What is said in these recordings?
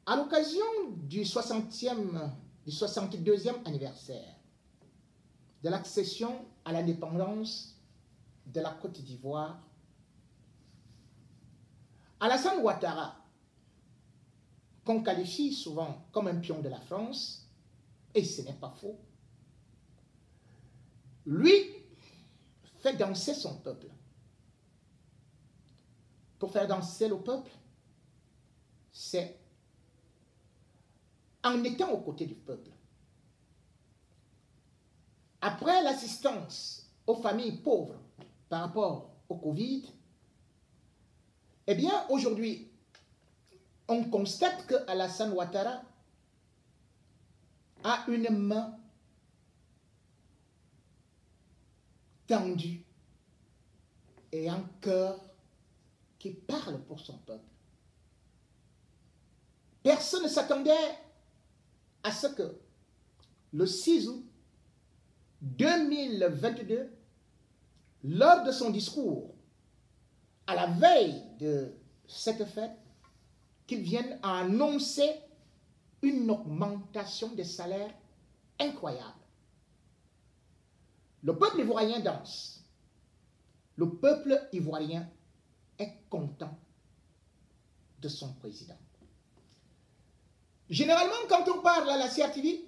À l'occasion du 62e anniversaire de l'accession à l'indépendance de la Côte d'Ivoire, Alassane Ouattara, qu'on qualifie souvent comme un pion de la France, et ce n'est pas faux, lui fait danser son peuple. Pour faire danser le peuple, c'est en étant aux côtés du peuple. Après l'assistance aux familles pauvres par rapport au Covid, eh bien, aujourd'hui, on constate que Alassane Ouattara a une main tendue et un cœur qui parle pour son peuple. Personne ne s'attendait à ce que le 6 août 2022, lors de son discours, à la veille de cette fête, qu'il vienne à annoncer une augmentation des salaires incroyable. Le peuple ivoirien danse. Le peuple ivoirien est content de son président. Généralement, quand on parle à la CRTV,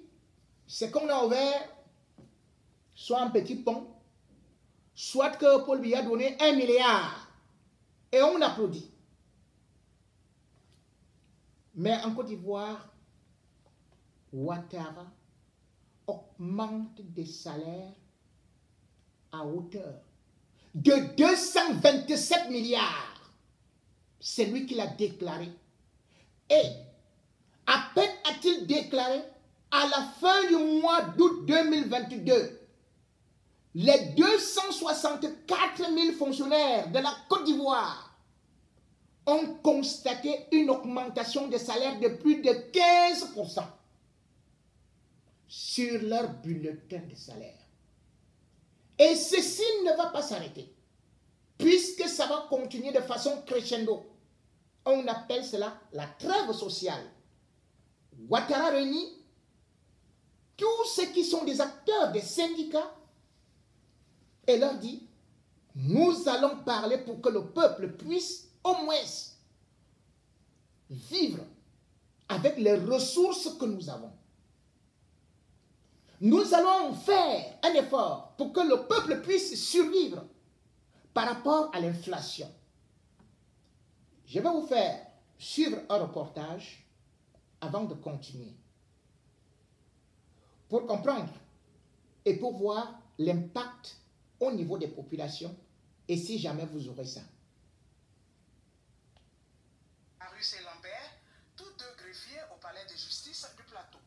c'est qu'on a ouvert soit un petit pont, soit que Paul Biya a donné 1 milliard et on applaudit. Mais en Côte d'Ivoire, Ouattara augmente des salaires à hauteur de 227 milliards. C'est lui qui l'a déclaré. Et à peine a-t-il déclaré, à la fin du mois d'août 2022, les 264 000 fonctionnaires de la Côte d'Ivoire ont constaté une augmentation des salaires de plus de 15% sur leur bulletin de salaire. Et ceci ne va pas s'arrêter, puisque ça va continuer de façon crescendo. On appelle cela la trêve sociale. Ouattara réunit tous ceux qui sont des acteurs des syndicats et leur dit, nous allons parler pour que le peuple puisse au moins vivre avec les ressources que nous avons. Nous allons faire un effort pour que le peuple puisse survivre par rapport à l'inflation. Je vais vous faire suivre un reportage avant de continuer, pour comprendre et pour voir l'impact au niveau des populations et si jamais vous aurez ça. Rue Saint-Lambert, tous deux greffiers au palais de justice du plateau.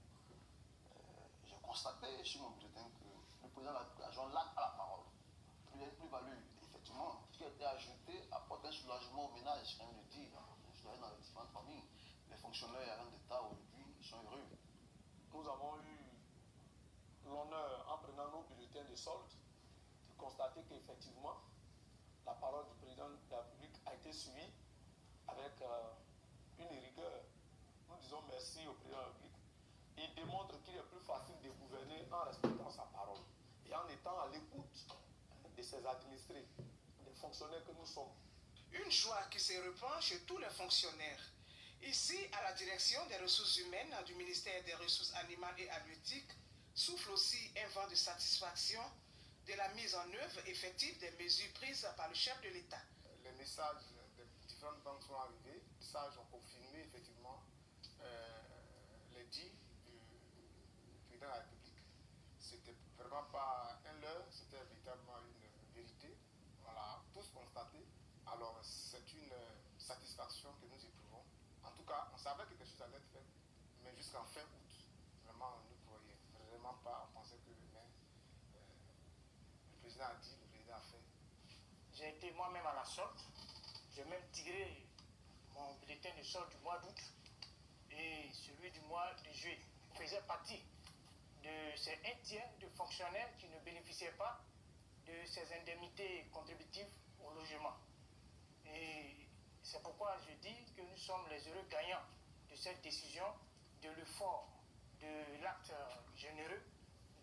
J'ai constaté sur mon bulletin que le président de la région l'a à la parole. Plus-value, effectivement, qui a été ajoutée apporte un soulagement au ménage, je viens de le dire. Je suis allé dans les différentes familles. Les fonctionnaires en d'État aujourd'hui, ils sont heureux. Nous avons eu l'honneur, en prenant nos bulletins de solde, de constater qu'effectivement, la parole du président de la République a été suivie avec une rigueur. Nous disons merci au président de la République. Il démontre qu'il est plus facile de gouverner en respectant sa parole et en étant à l'écoute de ses administrés, des fonctionnaires que nous sommes. Une joie qui se répand chez tous les fonctionnaires. Ici, à la direction des ressources humaines du ministère des Ressources animales et halieutiques, souffle aussi un vent de satisfaction de la mise en œuvre effective des mesures prises par le chef de l'État. Les messages des différentes banques sont arrivés. Les messages ont confirmé effectivement les dits du président de la République. C'était vraiment pas un leurre, c'était véritablement une vérité. Voilà, tous constaté. Alors c'est une satisfaction que nous éprouvons. En tout cas, on savait que quelque chose allait être fait, mais jusqu'en fin août, vraiment, on ne croyait vraiment pas. On pensait que le président a dit, le président a fait. J'ai été moi-même à la solde. J'ai même tiré mon bulletin de solde du mois d'août et celui du mois de juillet. Faisait partie de ces 1/3 de fonctionnaires qui ne bénéficiaient pas de ces indemnités contributives au logement. Et c'est pourquoi je dis que nous sommes les heureux gagnants de de cette décision, de l'effort, de l'acte généreux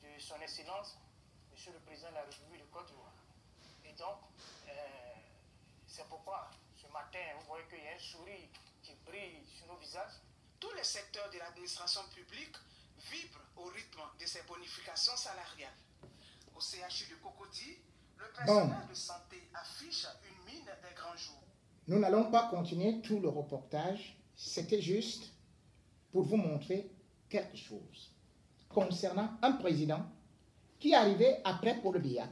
de son Excellence, Monsieur le Président de la République de Côte d'Ivoire. Et donc, c'est pourquoi ce matin, vous voyez qu'il y a un sourire qui brille sur nos visages. Tous les secteurs de l'administration publique vibrent au rythme de ces bonifications salariales. Au CHU de Cocody, le personnel de santé affiche une mine des grands jours. Nous n'allons pas continuer tout le reportage. C'était juste pour vous montrer quelque chose concernant un président qui est arrivé après Paul Biya,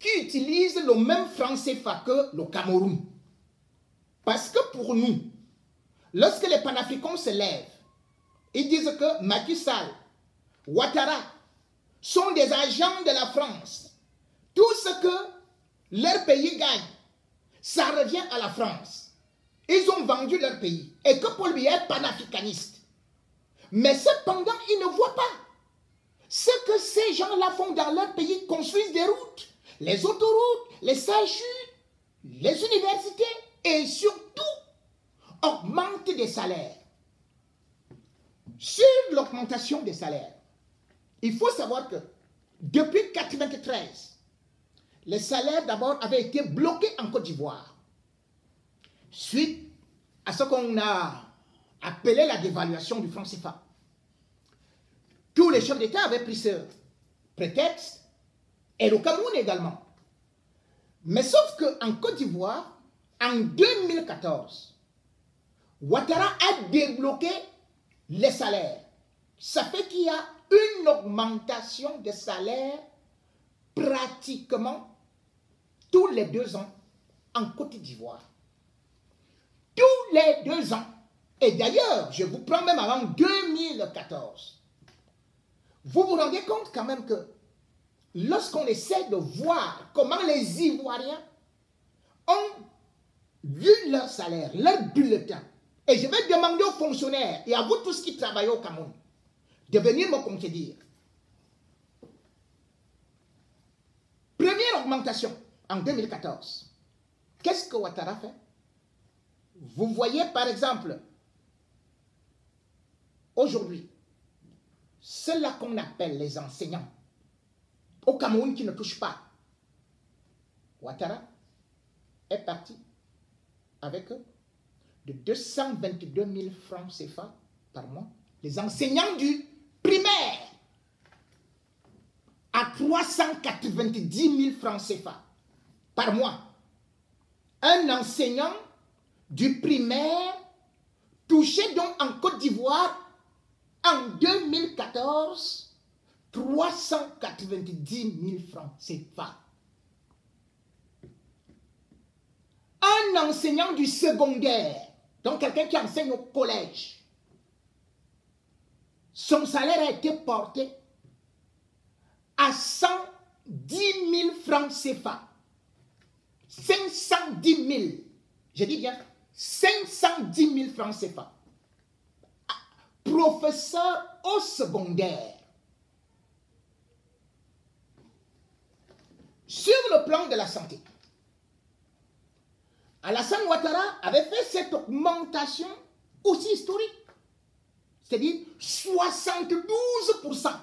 qui utilise le même franc CFA que le Cameroun. Parce que pour nous, lorsque les panafricains se lèvent, ils disent que Macky Sall, Ouattara sont des agents de la France. Tout ce que leur pays gagne, ça revient à la France. Ils ont vendu leur pays. Et que Paul Biya est panafricaniste. Mais cependant, ils ne voient pas ce que ces gens-là font dans leur pays, construisent des routes, les autoroutes, les CHU, les universités et surtout augmentent des salaires. Sur l'augmentation des salaires, il faut savoir que depuis 1993, les salaires d'abord avaient été bloqués en Côte d'Ivoire suite à ce qu'on a appelé la dévaluation du franc CFA. Tous les chefs d'État avaient pris ce prétexte, et le Cameroun également. Mais sauf qu'en Côte d'Ivoire, en 2014, Ouattara a débloqué les salaires. Ça fait qu'il y a une augmentation des salaires pratiquement tous les 2 ans en Côte d'Ivoire. Tous les 2 ans. Et d'ailleurs, je vous prends même avant 2014. Vous vous rendez compte quand même que lorsqu'on essaie de voir comment les Ivoiriens ont vu leur salaire, leur bulletin, et je vais demander aux fonctionnaires et à vous tous qui travaillent au Cameroun de venir me contredire. Première augmentation en 2014. Qu'est-ce que Ouattara fait? Vous voyez par exemple, aujourd'hui, ceux-là qu'on appelle les enseignants au Cameroun qui ne touchent pas. Ouattara est parti avec de 222 000 francs CFA par mois. Les enseignants du primaire à 390 000 francs CFA par mois. Un enseignant du primaire touchait donc en Côte d'Ivoire en 2014 390 000 francs CFA. Un enseignant du secondaire, donc quelqu'un qui enseigne au collège, son salaire a été porté à 110 000 francs CFA. 510 000. Je dis bien 510 000 francs CFA. Professeur au secondaire. Sur le plan de la santé, Alassane Ouattara avait fait cette augmentation aussi historique. C'est-à-dire 72%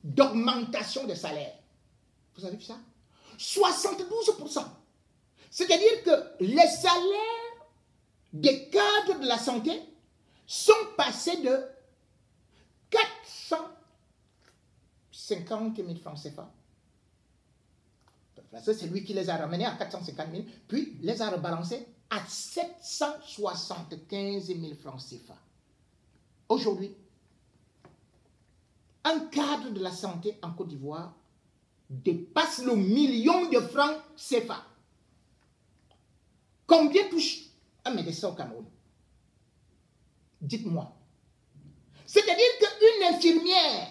d'augmentation de salaire. Vous avez vu ça? 72%. C'est-à-dire que les salaires des cadres de la santé sont passés de 450 000 francs CFA. C'est lui qui les a ramenés à 450 000, puis les a rebalancés à 775 000 francs CFA. Aujourd'hui, un cadre de la santé en Côte d'Ivoire dépasse le 1 million de francs CFA. Combien touche un médecin au Cameroun? Dites-moi. C'est-à-dire qu'une infirmière,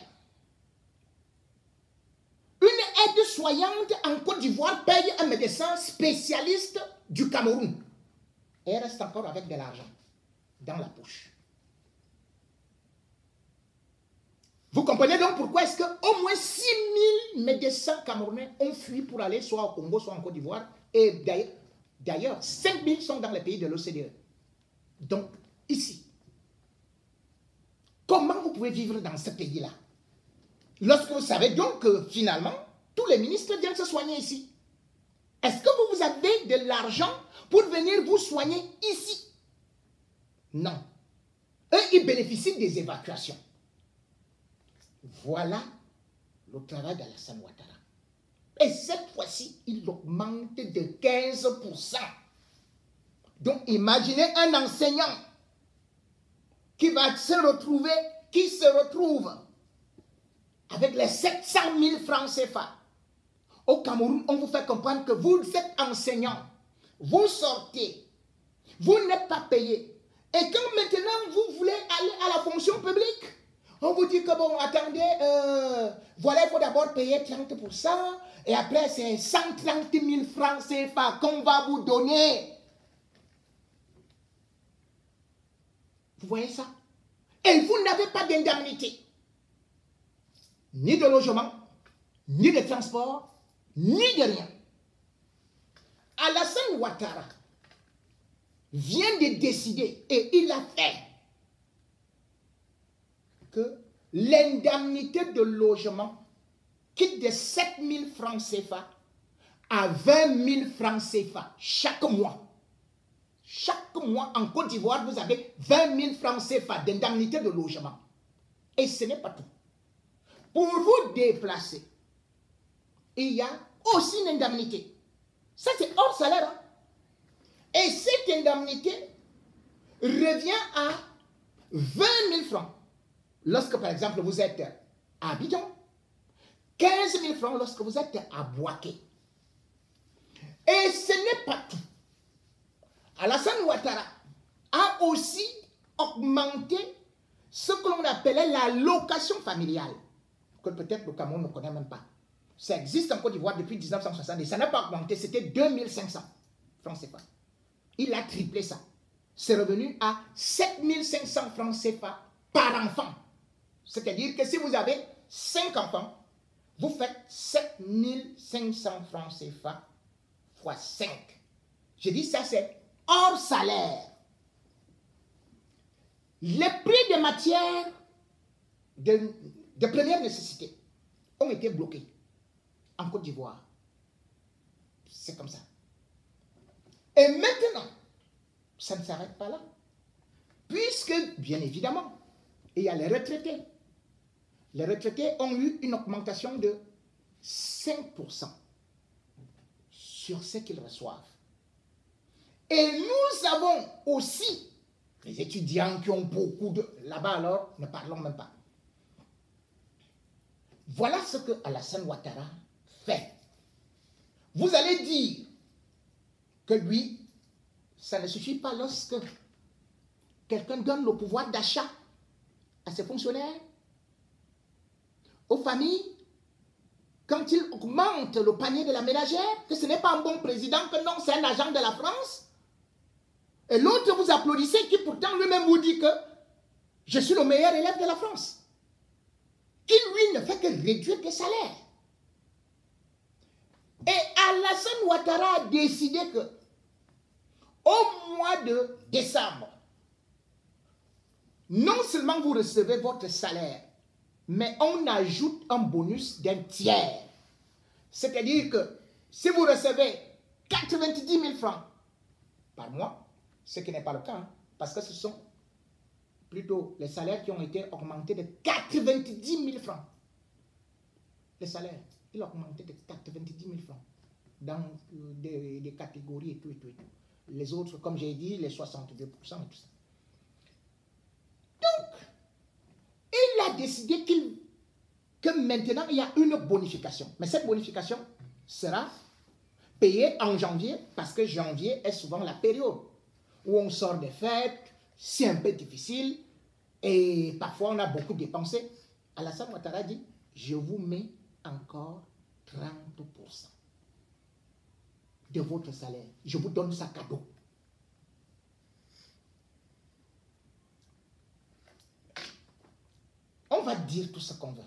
une aide-soignante en Côte d'Ivoire paye un médecin spécialiste du Cameroun. Et elle reste encore avec de l'argent dans la poche. Vous comprenez donc pourquoi est-ce qu'au moins 6 000 médecins camerounais ont fui pour aller soit au Congo, soit en Côte d'Ivoire. Et d'ailleurs, 5 000 sont dans les pays de l'OCDE. Donc, ici, Comment vous pouvez vivre dans ce pays-là? Lorsque vous savez donc que finalement, tous les ministres viennent se soigner ici. Est-ce que vous avez de l'argent pour venir vous soigner ici? Non. Eux, ils bénéficient des évacuations. Voilà le travail d'Alassane Ouattara. Et cette fois-ci, il augmente de 15%. Donc, imaginez un enseignant qui se retrouve avec les 700 000 francs CFA. Au Cameroun, on vous fait comprendre que vous êtes enseignant, vous sortez, vous n'êtes pas payé. Et quand maintenant vous voulez aller à la fonction publique, on vous dit que bon, attendez, voilà, il faut d'abord payer 30%, et après c'est 130 000 francs CFA qu'on va vous donner. Vous voyez ça? Et vous n'avez pas d'indemnité. Ni de logement, ni de transport, ni de rien. Alassane Ouattara vient de décider, et il a fait, que l'indemnité de logement quitte de 7 000 francs CFA à 20 000 francs CFA chaque mois. Chaque mois en Côte d'Ivoire, vous avez 20 000 francs CFA d'indemnité de logement. Et ce n'est pas tout. Pour vous déplacer, il y a aussi une indemnité. Ça, c'est hors salaire. Hein? Et cette indemnité revient à 20 000 francs. Lorsque, par exemple, vous êtes à Abidjan, 15 000 francs lorsque vous êtes à Bouaké. Et ce n'est pas tout. Alassane Ouattara a aussi augmenté ce que l'on appelait la location familiale, que peut-être le Cameroun ne connaît même pas. Ça existe en Côte d'Ivoire depuis 1960 et ça n'a pas augmenté, c'était 2500 francs CFA. Il a triplé ça. C'est revenu à 7500 francs CFA par enfant. C'est-à-dire que si vous avez 5 enfants, vous faites 7500 francs CFA fois 5. Je dis ça, c'est hors salaire. Les prix des matières de première nécessité ont été bloqués en Côte d'Ivoire. C'est comme ça. Et maintenant, ça ne s'arrête pas là. Puisque, bien évidemment, il y a les retraités. Les retraités ont eu une augmentation de 5% sur ce qu'ils reçoivent. Et nous avons aussi les étudiants qui ont beaucoup de... Là-bas alors, ne parlons même pas. Voilà ce que Alassane Ouattara fait. Vous allez dire que lui, ça ne suffit pas lorsque quelqu'un donne le pouvoir d'achat à ses fonctionnaires, aux familles, quand il augmente le panier de la ménagère, que ce n'est pas un bon président, que non, c'est un agent de la France. Et l'autre vous applaudissez, qui pourtant lui-même vous dit que je suis le meilleur élève de la France. Qui lui ne fait que réduire les salaires. Et Alassane Ouattara a décidé que au mois de décembre, non seulement vous recevez votre salaire, mais on ajoute un bonus d'un tiers. C'est-à-dire que si vous recevez 90 000 francs par mois, ce qui n'est pas le cas, hein, parce que ce sont plutôt les salaires qui ont été augmentés de 90 000 francs. Les salaires, ils ont augmenté de 90 000 francs dans des catégories et tout, et tout, et tout. Les autres, comme j'ai dit, les 62% et tout ça. Donc, il a décidé que maintenant, il y a une bonification. Mais cette bonification sera payée en janvier, parce que janvier est souvent la période où on sort des fêtes, c'est un peu difficile, et parfois on a beaucoup dépensé. Alassane Ouattara dit, je vous mets encore 30% de votre salaire. Je vous donne ça cadeau. On va dire tout ce qu'on veut.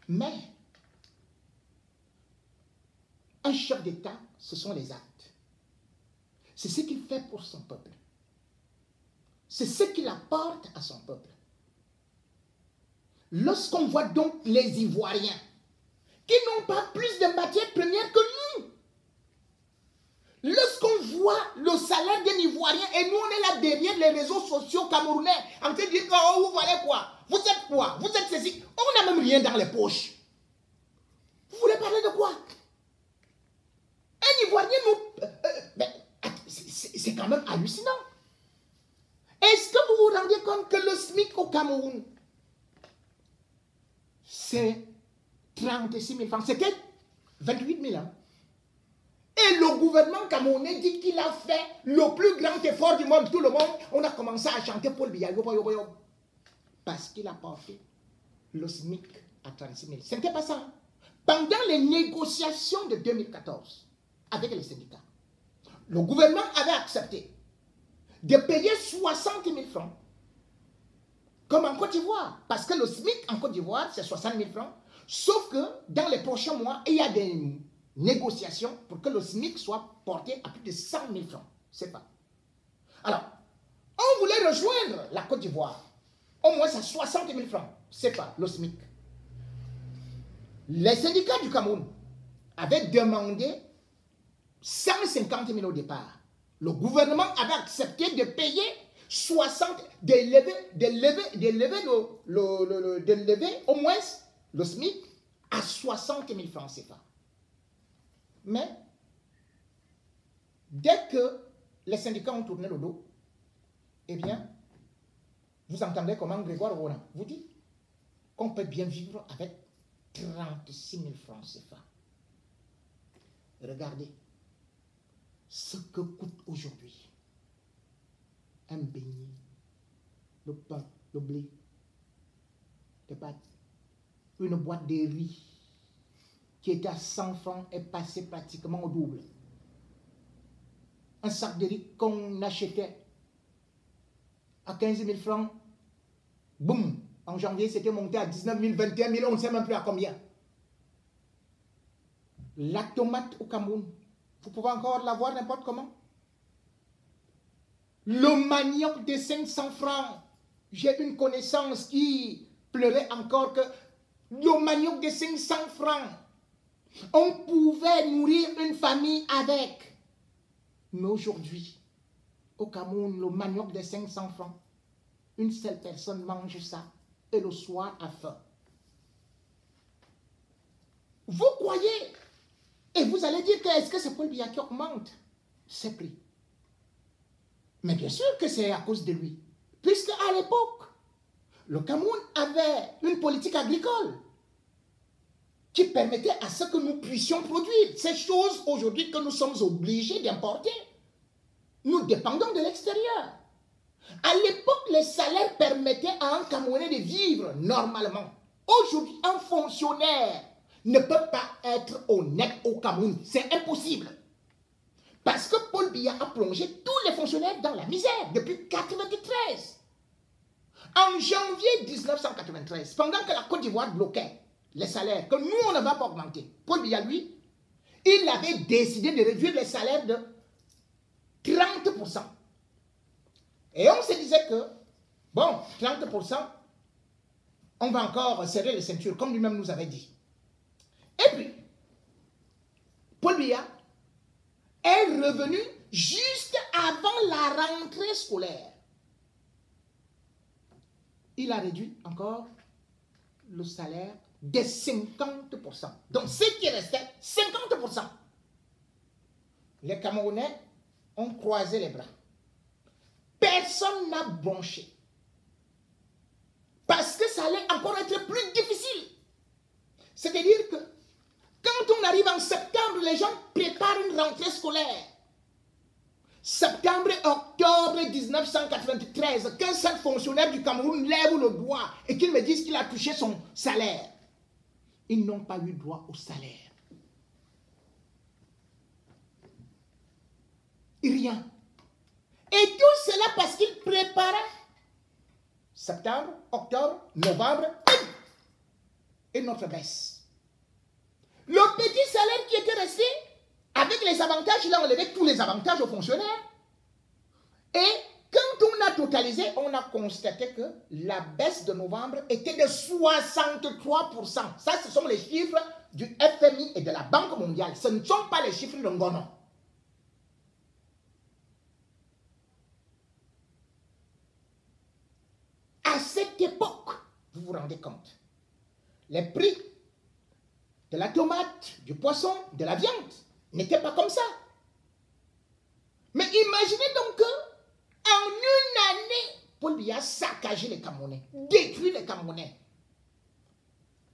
Mais, un chef d'État, ce sont les actes. C'est ce qu'il fait pour son peuple. C'est ce qu'il apporte à son peuple. Lorsqu'on voit donc les Ivoiriens qui n'ont pas plus de matières premières que nous, lorsqu'on voit le salaire d'un Ivoirien et nous on est là derrière les réseaux sociaux camerounais en train de dire oh, vous valez quoi? Vous êtes quoi? Vous êtes ceci? On n'a même rien dans les poches. Vous voulez parler de quoi? Un Ivoirien nous... c'est quand même hallucinant. Est-ce que vous vous rendez compte que le SMIC au Cameroun, c'est 36 000 francs? C'était 28 000 ans. Et le gouvernement camerounais dit qu'il a fait le plus grand effort du monde. Tout le monde, on a commencé à chanter Paul Biya. Parce qu'il a porté le SMIC à 36 000. Ce n'était pas ça. Pendant les négociations de 2014 avec les syndicats, le gouvernement avait accepté de payer 60 000 francs, comme en Côte d'Ivoire. Parce que le SMIC en Côte d'Ivoire, c'est 60 000 francs. Sauf que dans les prochains mois, il y a des négociations pour que le SMIC soit porté à plus de 100 000 francs. C'est pas. Alors, on voulait rejoindre la Côte d'Ivoire. Au moins, c'est 60 000 francs. C'est pas le SMIC. Les syndicats du Cameroun avaient demandé 150 000 au départ. Le gouvernement avait accepté de payer 60, d'élever au moins le SMIC à 60 000 francs CFA. Mais, dès que les syndicats ont tourné le dos, eh bien, vous entendez comment Grégoire Roland vous dit qu'on peut bien vivre avec 36 000 francs CFA. Regardez ce que coûte aujourd'hui un beignet, le pain, le blé, les pâtes, une boîte de riz qui était à 100 francs est passé pratiquement au double. Un sac de riz qu'on achetait à 15 000 francs, boum, en janvier c'était monté à 19 000, 21 000, on ne sait même plus à combien. La tomate au Cameroun, vous pouvez encore l'avoir n'importe comment. Le manioc de 500 francs, j'ai une connaissance qui pleurait encore que le manioc de 500 francs, on pouvait nourrir une famille avec. Mais aujourd'hui, au Cameroun, le manioc de 500 francs, une seule personne mange ça et le soir a faim. Vous croyez, et vous allez dire que est-ce que c'est Paul Biya qui augmente ses prix? Mais bien sûr que c'est à cause de lui. Puisque à l'époque, le Cameroun avait une politique agricole qui permettait à ce que nous puissions produire ces choses aujourd'hui que nous sommes obligés d'importer. Nous dépendons de l'extérieur. À l'époque, les salaires permettaient à un Camerounais de vivre normalement. Aujourd'hui, un fonctionnaire ne peut pas être honnête au Cameroun. C'est impossible. Parce que Paul Biya a plongé tous les fonctionnaires dans la misère depuis 1993. En janvier 1993, pendant que la Côte d'Ivoire bloquait les salaires, que nous, on n'avait pas augmenté, Paul Biya, lui, il avait décidé de réduire les salaires de 30%. Et on se disait que, bon, 30%, on va encore serrer les ceintures, comme lui-même nous avait dit. Et puis, Paul Biya est revenu juste avant la rentrée scolaire. Il a réduit encore le salaire de 50%. Donc, ce qui restait, 50%. Les Camerounais ont croisé les bras. Personne n'a bronché. Parce que ça allait encore être plus difficile. C'est-à-dire que quand on arrive en septembre, les gens préparent une rentrée scolaire. Septembre et octobre 1993, qu'un seul fonctionnaire du Cameroun lève le doigt et qu'il me dise qu'il a touché son salaire. Ils n'ont pas eu droit au salaire. Rien. Et tout cela parce qu'ils préparaient septembre, octobre, novembre et notre baisse. Le petit salaire qui était resté, avec les avantages, il a enlevé tous les avantages aux fonctionnaires. Et quand on a totalisé, on a constaté que la baisse de novembre était de 63%. Ça, ce sont les chiffres du FMI et de la Banque mondiale. Ce ne sont pas les chiffres de Ngono. À cette époque, vous vous rendez compte, les prix de la tomate, du poisson, de la viande n'étaient pas comme ça. Mais imaginez donc qu'en une année, Paul Biya a saccagé les Camerounais, détruit les Camerounais,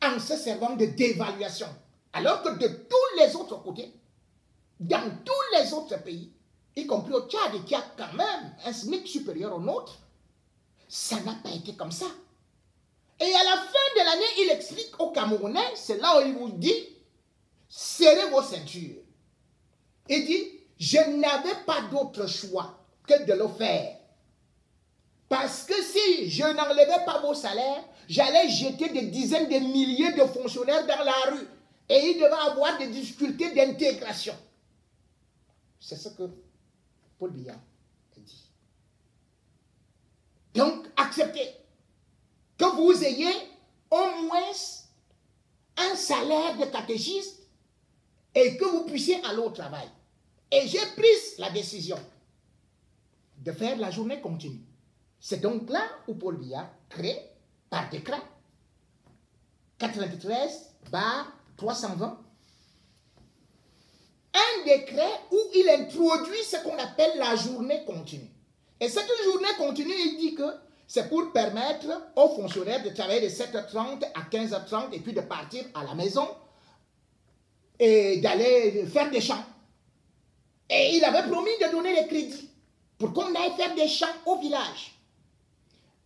en se servant de dévaluation. Alors que de tous les autres côtés, dans tous les autres pays, y compris au Tchad, qui a quand même un SMIC supérieur au nôtre, ça n'a pas été comme ça. Et à la fin de l'année, il explique aux Camerounais, c'est là où il vous dit, serrez vos ceintures. Il dit, je n'avais pas d'autre choix que de le faire. Parce que si je n'enlevais pas vos salaires, j'allais jeter des dizaines de milliers de fonctionnaires dans la rue. Et ils devaient avoir des difficultés d'intégration. C'est ce que Paul Biya a dit. Donc, acceptez que vous ayez au moins un salaire de catéchiste et que vous puissiez aller au travail. Et j'ai pris la décision de faire la journée continue. C'est donc là où Paul Biya crée, par décret, 93/320, un décret où il introduit ce qu'on appelle la journée continue. Et cette journée continue, il dit que c'est pour permettre aux fonctionnaires de travailler de 7h30 à 15h30 et puis de partir à la maison et d'aller faire des champs. Et il avait promis de donner les crédits pour qu'on aille faire des champs au village.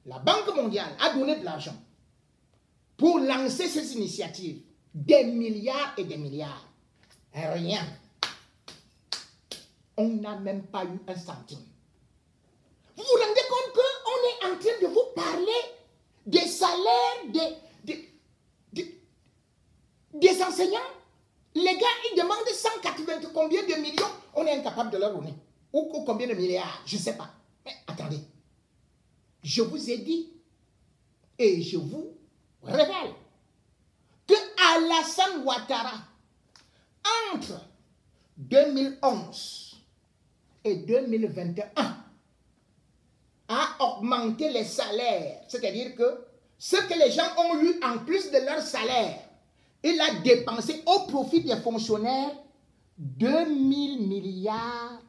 La Banque mondiale a donné de l'argent pour lancer ces initiatives. Des milliards et des milliards. Rien. On n'a même pas eu un centime. Vous vous rendez compte qu'on est en train de vous parler des salaires des enseignants? Les gars, ils demandent 180 combien de millions, on est incapable de leur donner. Ou combien de milliards, je ne sais pas. Mais attendez, je vous ai dit, et je vous révèle, que Alassane Ouattara, entre 2011 et 2021, a augmenté les salaires. C'est-à-dire que ce que les gens ont eu en plus de leur salaire, il a dépensé au profit des fonctionnaires 2000 milliards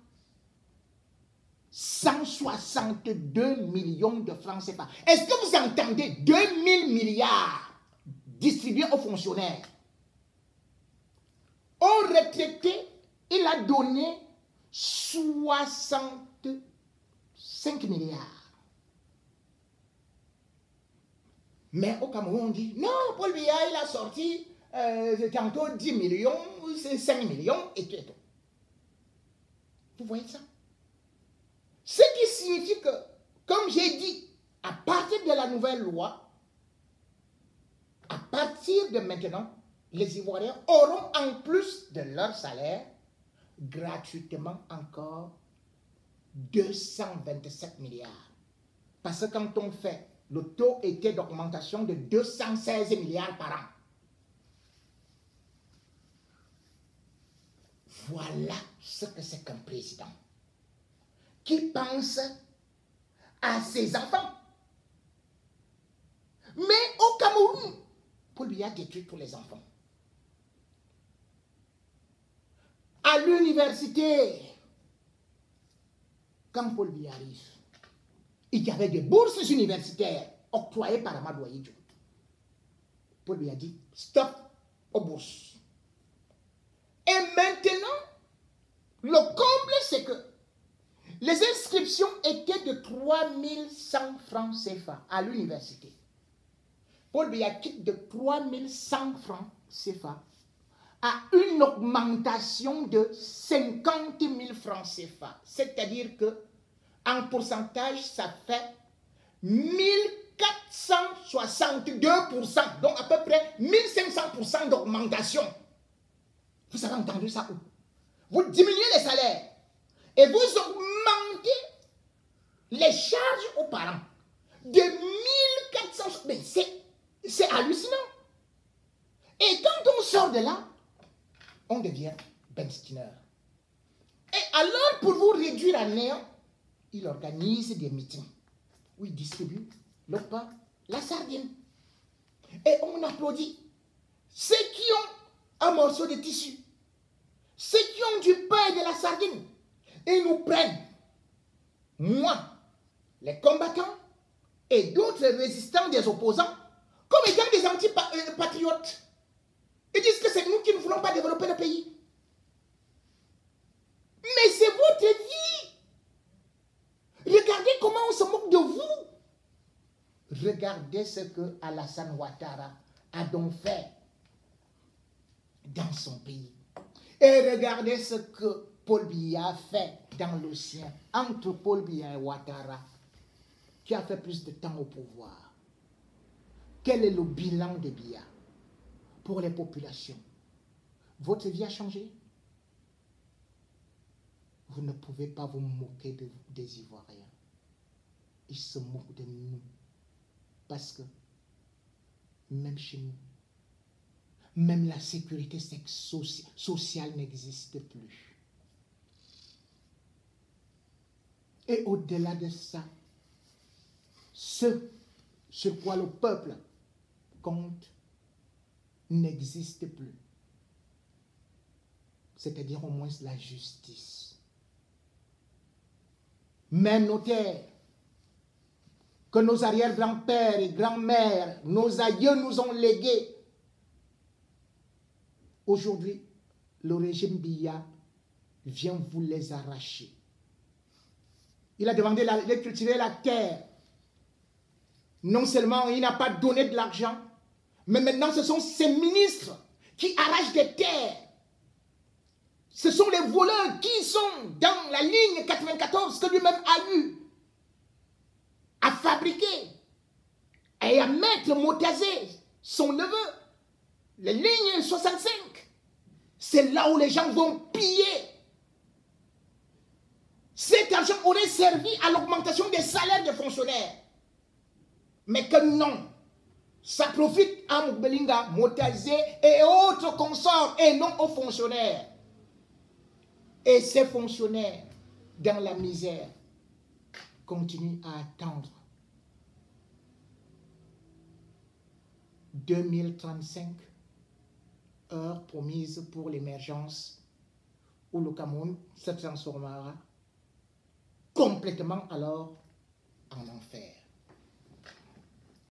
162 millions de francs CFA. Est-ce que vous entendez 2000 milliards distribués aux fonctionnaires? Aux retraités, il a donné 65 milliards. Mais au Cameroun, on dit, non, Paul Biya, il a sorti tantôt 10 millions, c'est 5 millions, et tout et tout. Vous voyez ça? Ce qui signifie que, comme j'ai dit, à partir de la nouvelle loi, à partir de maintenant, les Ivoiriens auront en plus de leur salaire, gratuitement encore, 227 milliards. Parce que quand on fait, le taux était d'augmentation de 216 milliards par an. Voilà ce que c'est qu'un président qui pense à ses enfants. Mais au Cameroun, Paul Biya détruit tous les enfants. À l'université, quand Paul Biya arrive, il y avait des bourses universitaires octroyées par Amadou Ahidjo. Paul Biya dit stop aux bourses. Et maintenant, le comble, c'est que les inscriptions étaient de 3100 francs CFA à l'université. Paul Biya quitte de 3100 francs CFA à une augmentation de 50 000 francs CFA. C'est-à-dire que en pourcentage, ça fait 1462%, donc à peu près 1500% d'augmentation. Vous avez entendu ça où? Vous diminuez les salaires et vous augmentez les charges aux parents de 1400. Mais c'est hallucinant. Et quand on sort de là, on devient Ben Skinner. Et alors, pour vous réduire à néant, il organise des meetings où il distribue le pain, la sardine. Et on applaudit ceux qui ont un morceau de tissu, ceux qui ont du pain et de la sardine. Et ils nous prennent, moi, les combattants et d'autres résistants des opposants, comme étant des antipatriotes. Ils disent que c'est nous qui ne voulons pas développer le pays. Mais c'est votre vie. Regardez comment on se moque de vous. Regardez ce que Alassane Ouattara a donc fait dans son pays. Et regardez ce que Paul Biya a fait dans le sien. Entre Paul Biya et Ouattara, qui a fait plus de temps au pouvoir. Quel est le bilan de Biya pour les populations? Votre vie a changé? Vous ne pouvez pas vous moquer des Ivoiriens. Ils se moquent de nous. Parce que même chez nous, même la sécurité sociale n'existe plus. Et au-delà de ça, ce sur quoi le peuple compte n'existe plus. C'est-à-dire au moins la justice. Même nos terres, que nos arrière-grands-pères et grands-mères, nos aïeux nous ont léguées. Aujourd'hui, le régime Biya vient vous les arracher. Il a demandé de cultiver la terre. Non seulement il n'a pas donné de l'argent, mais maintenant ce sont ces ministres qui arrachent des terres. Ce sont les voleurs qui sont dans la ligne 94 que lui-même a eu à fabriquer et à mettre Motazé, son neveu, les lignes 65. C'est là où les gens vont piller. Cet argent aurait servi à l'augmentation des salaires des fonctionnaires. Mais que non, ça profite à Moubelinga, Motazé et autres consorts et non aux fonctionnaires. Et ces fonctionnaires, dans la misère, continuent à attendre 2035 heures promises pour l'émergence où le Cameroun se transformera complètement alors